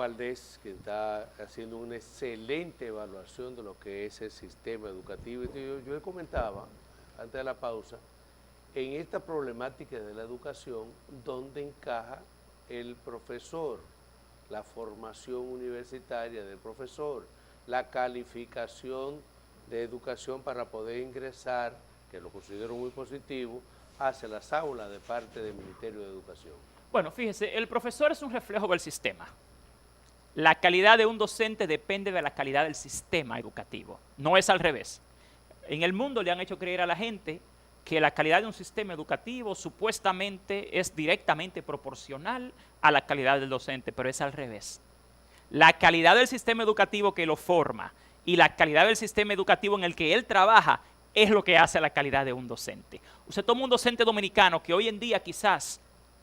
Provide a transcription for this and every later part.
Valdés, que está haciendo una excelente evaluación de lo que es el sistema educativo. Yo comentaba, antes de la pausa, en esta problemática de la educación, ¿dónde encaja el profesor? La formación universitaria del profesor, la calificación de educación para poder ingresar, que lo considero muy positivo, hacia las aulas de parte del Ministerio de Educación. Bueno, fíjese, el profesor es un reflejo del sistema. La calidad de un docente depende de la calidad del sistema educativo, no es al revés. En el mundo le han hecho creer a la gente que la calidad de un sistema educativo supuestamente es directamente proporcional a la calidad del docente, pero es al revés. La calidad del sistema educativo que lo forma y la calidad del sistema educativo en el que él trabaja es lo que hace la calidad de un docente. Usted toma un docente dominicano que hoy en día quizás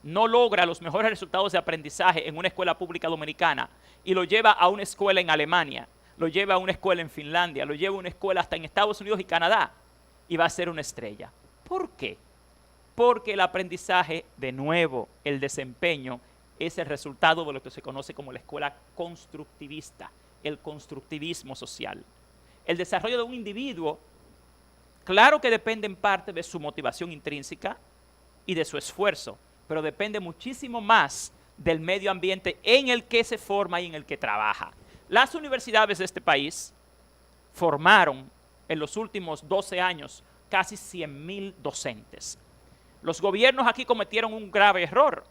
no logra los mejores resultados de aprendizaje en una escuela pública dominicana y lo lleva a una escuela en Alemania, lo lleva a una escuela en Finlandia, lo lleva a una escuela hasta en Estados Unidos y Canadá y va a ser una estrella. ¿Por qué? Porque el aprendizaje, de nuevo, el desempeño, es el resultado de lo que se conoce como la escuela constructivista, el constructivismo social. El desarrollo de un individuo, claro que depende en parte de su motivación intrínseca y de su esfuerzo, pero depende muchísimo más del medio ambiente en el que se forma y en el que trabaja. Las universidades de este país formaron en los últimos 12 años casi 100,000 docentes. Los gobiernos aquí cometieron un grave error.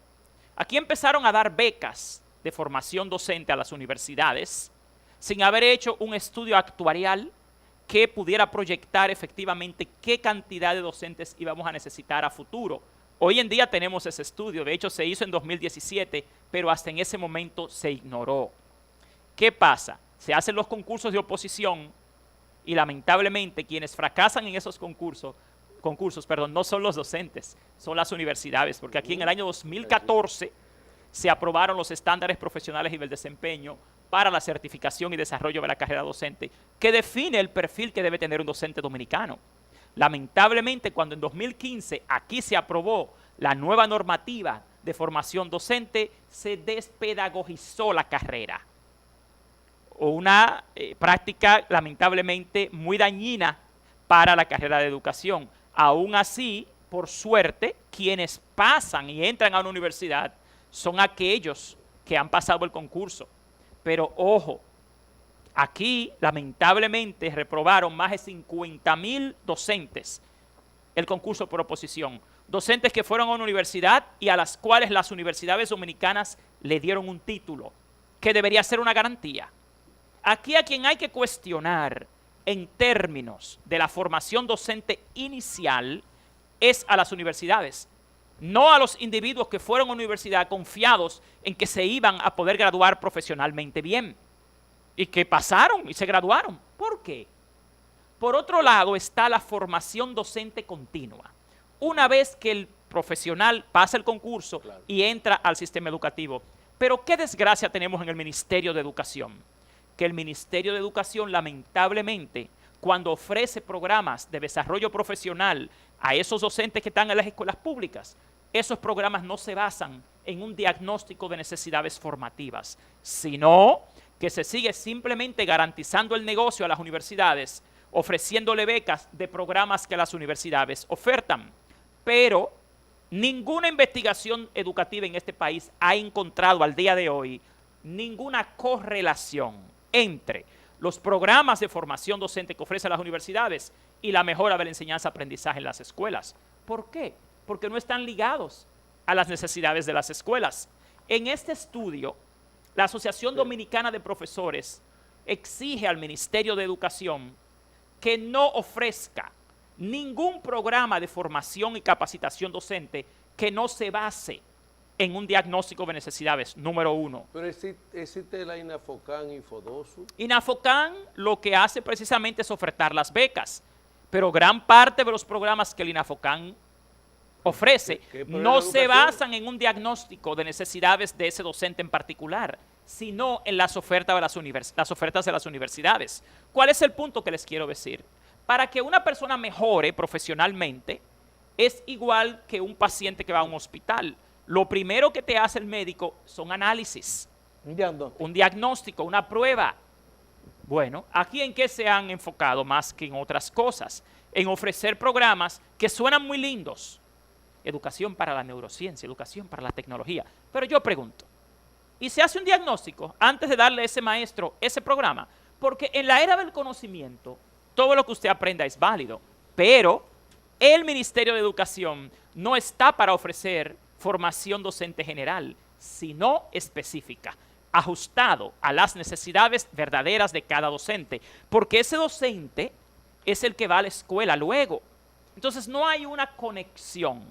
Aquí empezaron a dar becas de formación docente a las universidades sin haber hecho un estudio actuarial que pudiera proyectar efectivamente qué cantidad de docentes íbamos a necesitar a futuro. Hoy en día tenemos ese estudio, de hecho se hizo en 2017, pero hasta en ese momento se ignoró. ¿Qué pasa? Se hacen los concursos de oposición y lamentablemente quienes fracasan en esos concursos, no son los docentes, son las universidades, porque aquí en el año 2014 se aprobaron los estándares profesionales y del desempeño para la certificación y desarrollo de la carrera docente, que define el perfil que debe tener un docente dominicano. Lamentablemente, cuando en 2015 aquí se aprobó la nueva normativa de formación docente, se despedagogizó la carrera. Una práctica lamentablemente muy dañina para la carrera de educación. Aún así, por suerte, quienes pasan y entran a una universidad son aquellos que han pasado el concurso. Pero ojo, aquí lamentablemente reprobaron más de 50,000 docentes el concurso por oposición. Docentes que fueron a una universidad y a las cuales las universidades dominicanas le dieron un título, que debería ser una garantía. Aquí a quien hay que cuestionar en términos de la formación docente inicial es a las universidades, no a los individuos que fueron a una universidad confiados en que se iban a poder graduar profesionalmente bien y que pasaron y se graduaron. ¿Por qué? Por otro lado está la formación docente continua. Una vez que el profesional pasa el concurso y entra al sistema educativo. Pero qué desgracia tenemos en el Ministerio de Educación, que el Ministerio de Educación lamentablemente cuando ofrece programas de desarrollo profesional a esos docentes que están en las escuelas públicas, esos programas no se basan en un diagnóstico de necesidades formativas, sino que se sigue simplemente garantizando el negocio a las universidades, ofreciéndole becas de programas que las universidades ofertan. Pero ninguna investigación educativa en este país ha encontrado al día de hoy ninguna correlación entre los programas de formación docente que ofrecen las universidades y la mejora de la enseñanza-aprendizaje en las escuelas. ¿Por qué? Porque no están ligados a las necesidades de las escuelas. En este estudio, la Asociación Dominicana de Profesores exige al Ministerio de Educación que no ofrezca ningún programa de formación y capacitación docente que no se base en un diagnóstico de necesidades, número uno. Pero existe la INAFOCAN y FODOSU. INAFOCAN lo que hace precisamente es ofertar las becas, pero gran parte de los programas que el INAFOCAN ofrece no se basan en un diagnóstico de necesidades de ese docente en particular, sino en las ofertas de las universidades. ¿Cuál es el punto que les quiero decir? Para que una persona mejore profesionalmente, es igual que un paciente que va a un hospital. Lo primero que te hace el médico son análisis. Un diagnóstico, una prueba. Bueno, ¿aquí en qué se han enfocado más que en otras cosas? En ofrecer programas que suenan muy lindos. Educación para la neurociencia, educación para la tecnología. Pero yo pregunto, ¿y se hace un diagnóstico antes de darle a ese maestro ese programa? Porque en la era del conocimiento, todo lo que usted aprenda es válido, pero el Ministerio de Educación no está para ofrecer formación docente general, sino específica, ajustado a las necesidades verdaderas de cada docente, porque ese docente es el que va a la escuela luego. Entonces no hay una conexión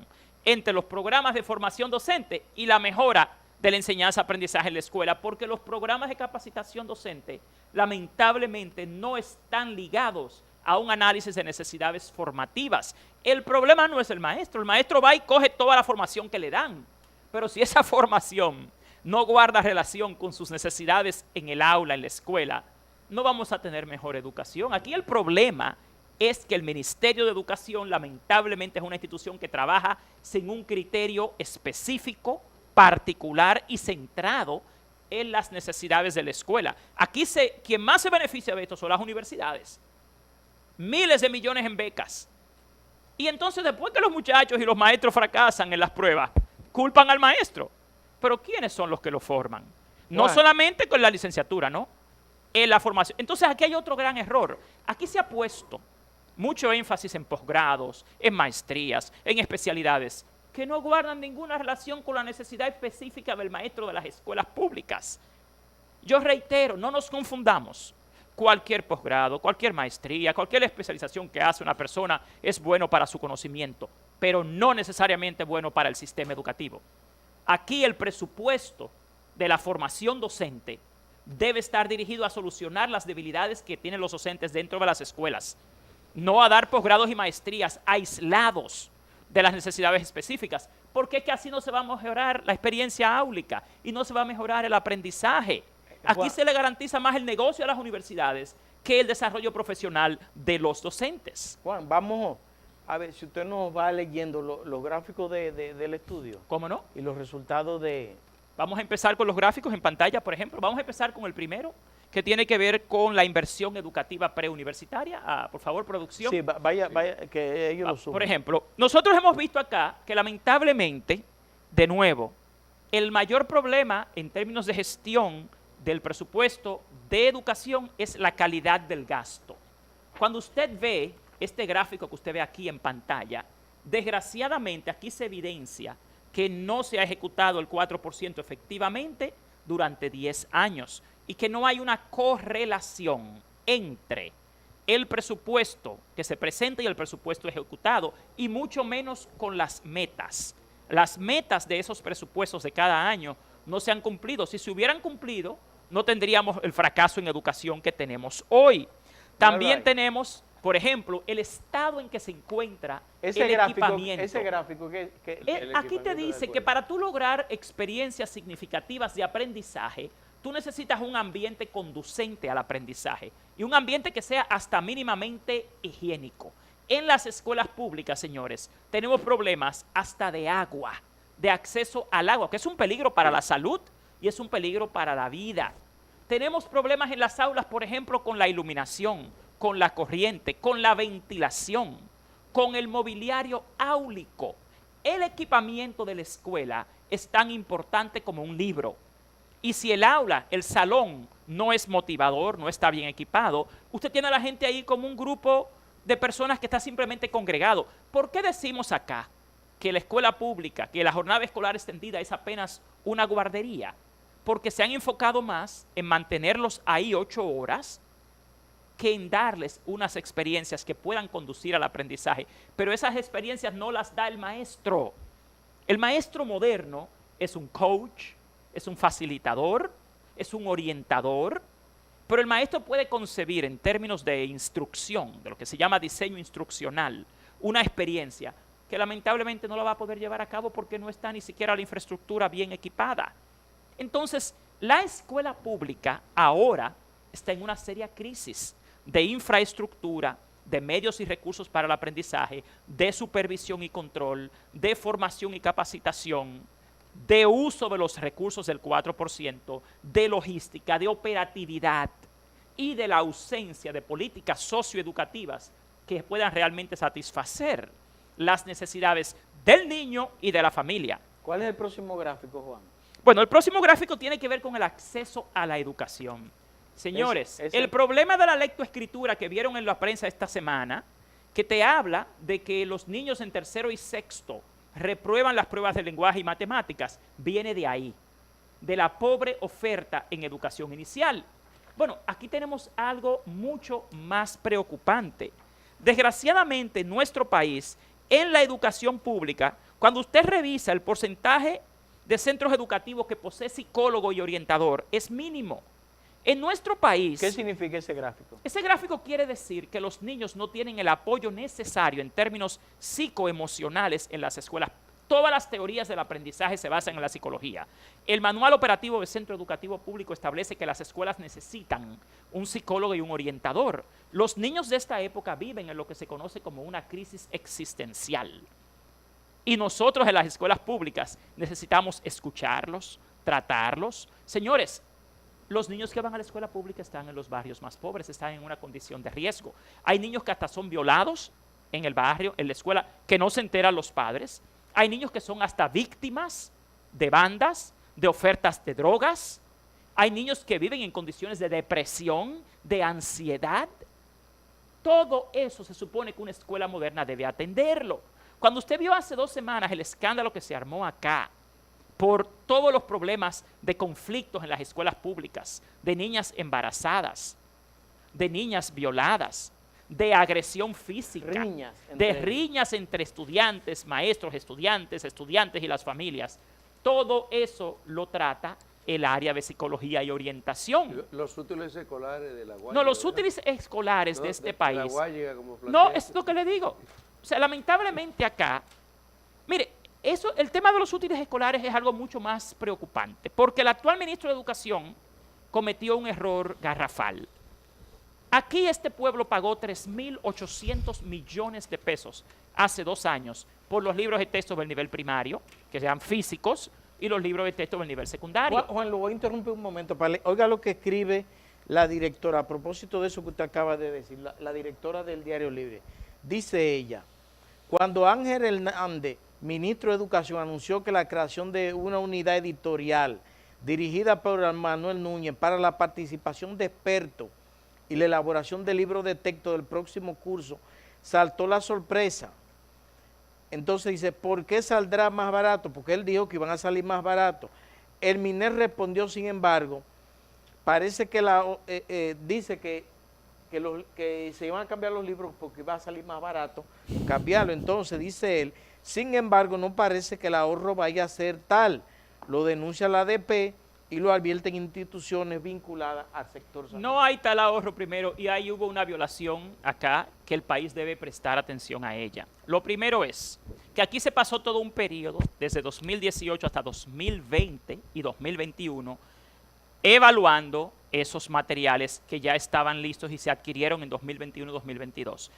entre los programas de formación docente y la mejora de la enseñanza-aprendizaje en la escuela, porque los programas de capacitación docente lamentablemente no están ligados a un análisis de necesidades formativas. El problema no es el maestro va y coge toda la formación que le dan, pero si esa formación no guarda relación con sus necesidades en el aula, en la escuela, no vamos a tener mejor educación. Aquí el problema es que el Ministerio de Educación lamentablemente es una institución que trabaja sin un criterio específico, particular y centrado en las necesidades de la escuela. Aquí quien más se beneficia de esto son las universidades. Miles de millones en becas. Y entonces después que los muchachos y los maestros fracasan en las pruebas, culpan al maestro. Pero ¿quiénes son los que lo forman? No solamente con la licenciatura, ¿no? En la formación. Entonces aquí hay otro gran error. Aquí se ha puesto mucho énfasis en posgrados, en maestrías, en especialidades, que no guardan ninguna relación con la necesidad específica del maestro de las escuelas públicas. Yo reitero, no nos confundamos. Cualquier posgrado, cualquier maestría, cualquier especialización que hace una persona es bueno para su conocimiento, pero no necesariamente bueno para el sistema educativo. Aquí el presupuesto de la formación docente debe estar dirigido a solucionar las debilidades que tienen los docentes dentro de las escuelas, no a dar posgrados y maestrías aislados de las necesidades específicas, porque es que así no se va a mejorar la experiencia áulica y no se va a mejorar el aprendizaje. Aquí se le garantiza más el negocio a las universidades que el desarrollo profesional de los docentes. Juan, vamos a ver si usted nos va leyendo los gráficos del estudio. ¿Cómo no? Y los resultados de... Vamos a empezar con los gráficos en pantalla, por ejemplo. Vamos a empezar con el primero, que tiene que ver con la inversión educativa preuniversitaria. Por favor, producción. Sí, vaya, que ellos lo suben. Por ejemplo, nosotros hemos visto acá que lamentablemente, de nuevo, el mayor problema en términos de gestión del presupuesto de educación es la calidad del gasto. Cuando usted ve este gráfico que usted ve aquí en pantalla, desgraciadamente aquí se evidencia que no se ha ejecutado el 4% efectivamente durante 10 años y que no hay una correlación entre el presupuesto que se presenta y el presupuesto ejecutado, y mucho menos con las metas. Las metas de esos presupuestos de cada año no se han cumplido. Si se hubieran cumplido, no tendríamos el fracaso en educación que tenemos hoy. También tenemos, por ejemplo, el estado en que se encuentra el equipamiento. Ese gráfico aquí te dice que para tú lograr experiencias significativas de aprendizaje, tú necesitas un ambiente conducente al aprendizaje y un ambiente que sea hasta mínimamente higiénico. En las escuelas públicas, señores, tenemos problemas hasta de agua, de acceso al agua, que es un peligro para la salud y es un peligro para la vida. Tenemos problemas en las aulas, por ejemplo, con la iluminación, con la corriente, con la ventilación, con el mobiliario áulico. El equipamiento de la escuela es tan importante como un libro. Y si el aula, el salón, no es motivador, no está bien equipado, usted tiene a la gente ahí como un grupo de personas que está simplemente congregado. ¿Por qué decimos acá que la escuela pública, que la jornada escolar extendida es apenas una guardería? Porque se han enfocado más en mantenerlos ahí 8 horas que en darles unas experiencias que puedan conducir al aprendizaje. Pero esas experiencias no las da el maestro. El maestro moderno es un coach, es un facilitador, es un orientador, pero el maestro puede concebir en términos de instrucción, de lo que se llama diseño instruccional, una experiencia que lamentablemente no la va a poder llevar a cabo porque no está ni siquiera la infraestructura bien equipada. Entonces, la escuela pública ahora está en una seria crisis de infraestructura, de medios y recursos para el aprendizaje, de supervisión y control, de formación y capacitación. de uso de los recursos del 4%, de logística, de operatividad y de la ausencia de políticas socioeducativas que puedan realmente satisfacer las necesidades del niño y de la familia. ¿Cuál es el próximo gráfico, Juan? Bueno, el próximo gráfico tiene que ver con el acceso a la educación. Señores, el problema de la lectoescritura que vieron en la prensa esta semana, que te habla de que los niños en tercero y sexto reprueban las pruebas de lenguaje y matemáticas, viene de ahí, de la pobre oferta en educación inicial. Bueno, aquí tenemos algo mucho más preocupante. Desgraciadamente, en nuestro país, en la educación pública, cuando usted revisa el porcentaje de centros educativos que posee psicólogo y orientador, es mínimo. En nuestro país... ¿Qué significa ese gráfico? Ese gráfico quiere decir que los niños no tienen el apoyo necesario en términos psicoemocionales en las escuelas. Todas las teorías del aprendizaje se basan en la psicología. El Manual Operativo de Centro Educativo Público establece que las escuelas necesitan un psicólogo y un orientador. Los niños de esta época viven en lo que se conoce como una crisis existencial. Y nosotros en las escuelas públicas necesitamos escucharlos, tratarlos. Señores, los niños que van a la escuela pública están en los barrios más pobres, están en una condición de riesgo. Hay niños que hasta son violados en el barrio, en la escuela, que no se enteran los padres. Hay niños que son hasta víctimas de bandas, de ofertas de drogas. Hay niños que viven en condiciones de depresión, de ansiedad. Todo eso se supone que una escuela moderna debe atenderlo. Cuando usted vio hace 2 semanas el escándalo que se armó acá, por todos los problemas de conflictos en las escuelas públicas, de niñas embarazadas, de niñas violadas, de agresión física, de riñas entre estudiantes, maestros, estudiantes y las familias. Todo eso lo trata el área de psicología y orientación. Los útiles escolares de la Guayiga. No, los útiles escolares de este país. La Guayiga, como no, es lo que le digo. O sea, lamentablemente acá, mire, el tema de los útiles escolares es algo mucho más preocupante, porque el actual ministro de Educación cometió un error garrafal. Aquí este pueblo pagó 3.800 millones de pesos hace 2 años por los libros de texto del nivel primario, que sean físicos, y los libros de texto del nivel secundario. Juan, lo voy a interrumpir un momento. Oiga lo que escribe la directora, a propósito de eso que usted acaba de decir, la directora del Diario Libre. Dice ella, cuando Ángel Hernández, ministro de Educación, anunció que la creación de una unidad editorial dirigida por Manuel Núñez para la participación de expertos y la elaboración de libros de texto del próximo curso, saltó la sorpresa. Entonces dice, ¿por qué saldrá más barato? Porque él dijo que iban a salir más barato. El MINER respondió, sin embargo, parece que dice que se iban a cambiar los libros porque iba a salir más barato cambiarlo. Entonces, dice él, sin embargo, no parece que el ahorro vaya a ser tal. Lo denuncia la ADP y lo advierten instituciones vinculadas al sector salud. No hay tal ahorro primero y ahí hubo una violación acá que el país debe prestar atención a ella. Lo primero es que aquí se pasó todo un periodo, desde 2018 hasta 2020 y 2021, evaluando esos materiales que ya estaban listos y se adquirieron en 2021 y 2022.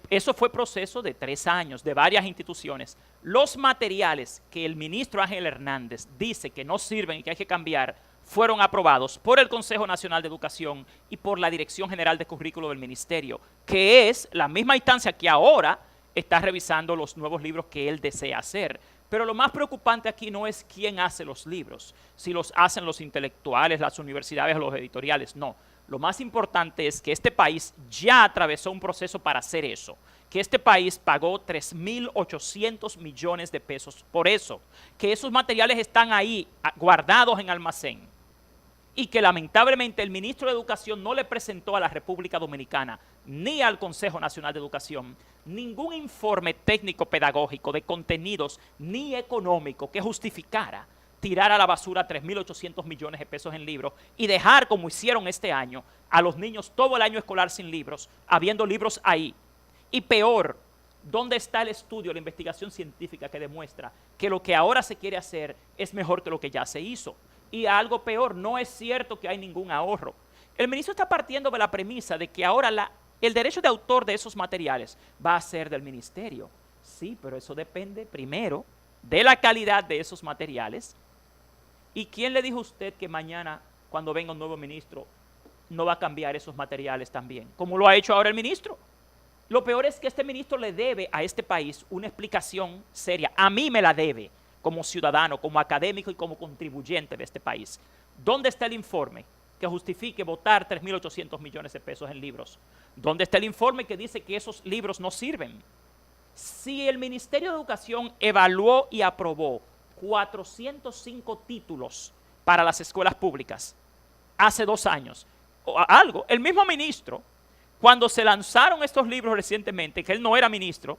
Eso fue proceso de 3 años, de varias instituciones. Los materiales que el ministro Ángel Hernández dice que no sirven y que hay que cambiar, fueron aprobados por el Consejo Nacional de Educación y por la Dirección General de Currículo del Ministerio, que es la misma instancia que ahora está revisando los nuevos libros que él desea hacer. Pero lo más preocupante aquí no es quién hace los libros, si los hacen los intelectuales, las universidades o los editoriales, no. Lo más importante es que este país ya atravesó un proceso para hacer eso, que este país pagó 3.800 millones de pesos por eso, que esos materiales están ahí guardados en almacén y que lamentablemente el ministro de Educación no le presentó a la República Dominicana ni al Consejo Nacional de Educación ningún informe técnico pedagógico de contenidos ni económico que justificara tirar a la basura 3.800 millones de pesos en libros y dejar, como hicieron este año, a los niños todo el año escolar sin libros, habiendo libros ahí. Y peor, ¿dónde está el estudio, la investigación científica que demuestra que lo que ahora se quiere hacer es mejor que lo que ya se hizo? Y algo peor, no es cierto que hay ningún ahorro. El ministro está partiendo de la premisa de que ahora el derecho de autor de esos materiales va a ser del ministerio. Sí, pero eso depende primero de la calidad de esos materiales. ¿Y quién le dijo a usted que mañana, cuando venga un nuevo ministro, no va a cambiar esos materiales también? Como lo ha hecho ahora el ministro. Lo peor es que este ministro le debe a este país una explicación seria. A mí me la debe, como ciudadano, como académico y como contribuyente de este país. ¿Dónde está el informe que justifique votar 3.800 millones de pesos en libros? ¿Dónde está el informe que dice que esos libros no sirven? Si el Ministerio de Educación evaluó y aprobó 405 títulos para las escuelas públicas hace 2 años, o algo, el mismo ministro, cuando se lanzaron estos libros recientemente, que él no era ministro,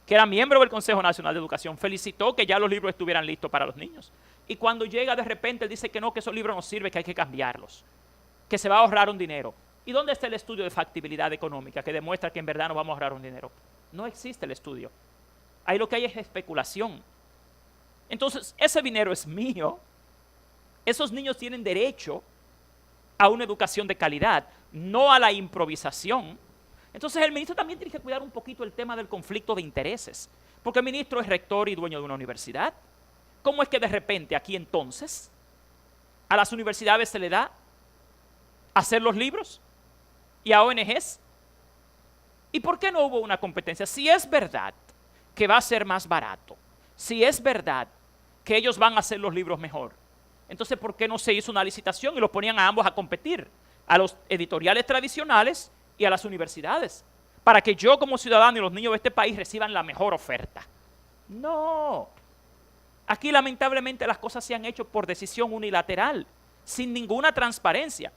que era miembro del Consejo Nacional de Educación, felicitó que ya los libros estuvieran listos para los niños. Y cuando llega de repente, él dice que no, que esos libros no sirven, que hay que cambiarlos, que se va a ahorrar un dinero. ¿Y dónde está el estudio de factibilidad económica que demuestra que en verdad no vamos a ahorrar un dinero? No existe el estudio. Ahí lo que hay es especulación. Entonces, ese dinero es mío. Esos niños tienen derecho a una educación de calidad, no a la improvisación. Entonces, el ministro también tiene que cuidar un poquito el tema del conflicto de intereses, porque el ministro es rector y dueño de una universidad. ¿Cómo es que de repente aquí entonces a las universidades se le da hacer los libros y a ONGs? ¿Y por qué no hubo una competencia? Si es verdad que va a ser más barato, si es verdad que ellos van a hacer los libros mejor, entonces ¿por qué no se hizo una licitación y los ponían a ambos a competir? A los editoriales tradicionales y a las universidades, para que yo como ciudadano y los niños de este país reciban la mejor oferta. No. Aquí lamentablemente las cosas se han hecho por decisión unilateral, sin ninguna transparencia.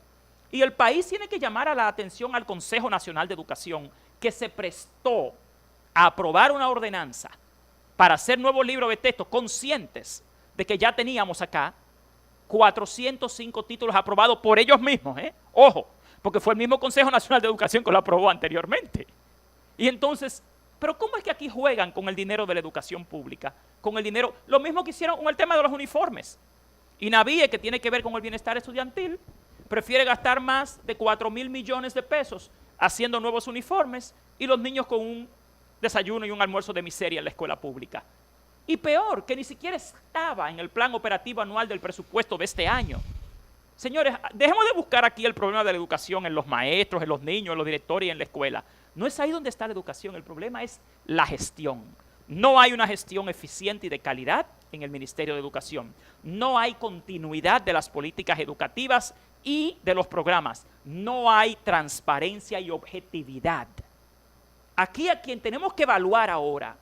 Y el país tiene que llamar a la atención al Consejo Nacional de Educación, que se prestó a aprobar una ordenanza para hacer nuevos libros de texto, conscientes de que ya teníamos acá 405 títulos aprobados por ellos mismos, ojo, porque fue el mismo Consejo Nacional de Educación que lo aprobó anteriormente. Y entonces, ¿pero cómo es que aquí juegan con el dinero de la educación pública? Con el dinero, lo mismo que hicieron con el tema de los uniformes. INAVIE, que tiene que ver con el bienestar estudiantil, prefiere gastar más de 4.000 millones de pesos haciendo nuevos uniformes y los niños con un desayuno y un almuerzo de miseria en la escuela pública. Y peor, que ni siquiera estaba en el plan operativo anual del presupuesto de este año. Señores, dejemos de buscar aquí el problema de la educación en los maestros, en los niños, en los directores y en la escuela. No es ahí donde está la educación, el problema es la gestión. No hay una gestión eficiente y de calidad en el Ministerio de Educación. No hay continuidad de las políticas educativas y de los programas. No hay transparencia y objetividad. Aquí a quien tenemos que evaluar ahora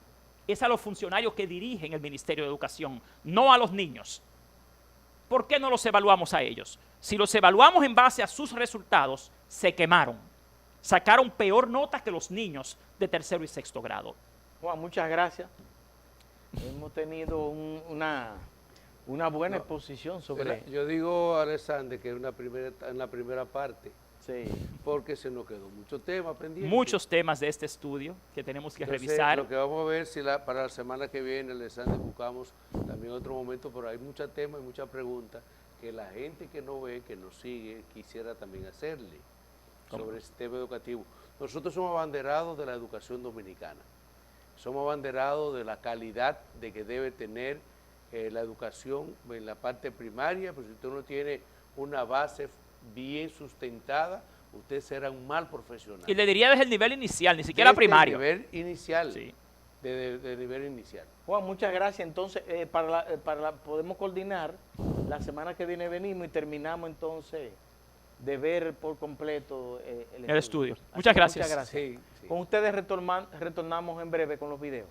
es a los funcionarios que dirigen el Ministerio de Educación, no a los niños. ¿Por qué no los evaluamos a ellos? Si los evaluamos en base a sus resultados, se quemaron. Sacaron peor nota que los niños de 3º y 6º grado. Juan, muchas gracias. Hemos tenido una buena exposición sobre... Yo digo, Alexander, que es una primera parte, Sí. porque se nos quedó mucho tema pendiente. Muchos temas de este estudio que tenemos que Entonces, revisar. lo que vamos a ver si para la semana que viene, Alexander, buscamos también otro momento, pero hay muchos temas y muchas preguntas que la gente que no ve, que nos sigue, quisiera también hacerle sobre el sistema educativo. Nosotros somos abanderados de la educación dominicana. Somos abanderados de la calidad de que debe tener la educación en la parte primaria, pues si usted no tiene una base bien sustentada, usted será un mal profesional. Y le diría desde el nivel inicial, ni siquiera Desde primario. el nivel inicial, Sí. de nivel inicial. Juan, muchas gracias. Entonces, podemos coordinar, la semana que viene venimos y terminamos entonces de ver por completo el estudio. El estudio. Así Muchas que gracias. Muchas gracias. Sí, sí. Con ustedes retornamos en breve con los videos.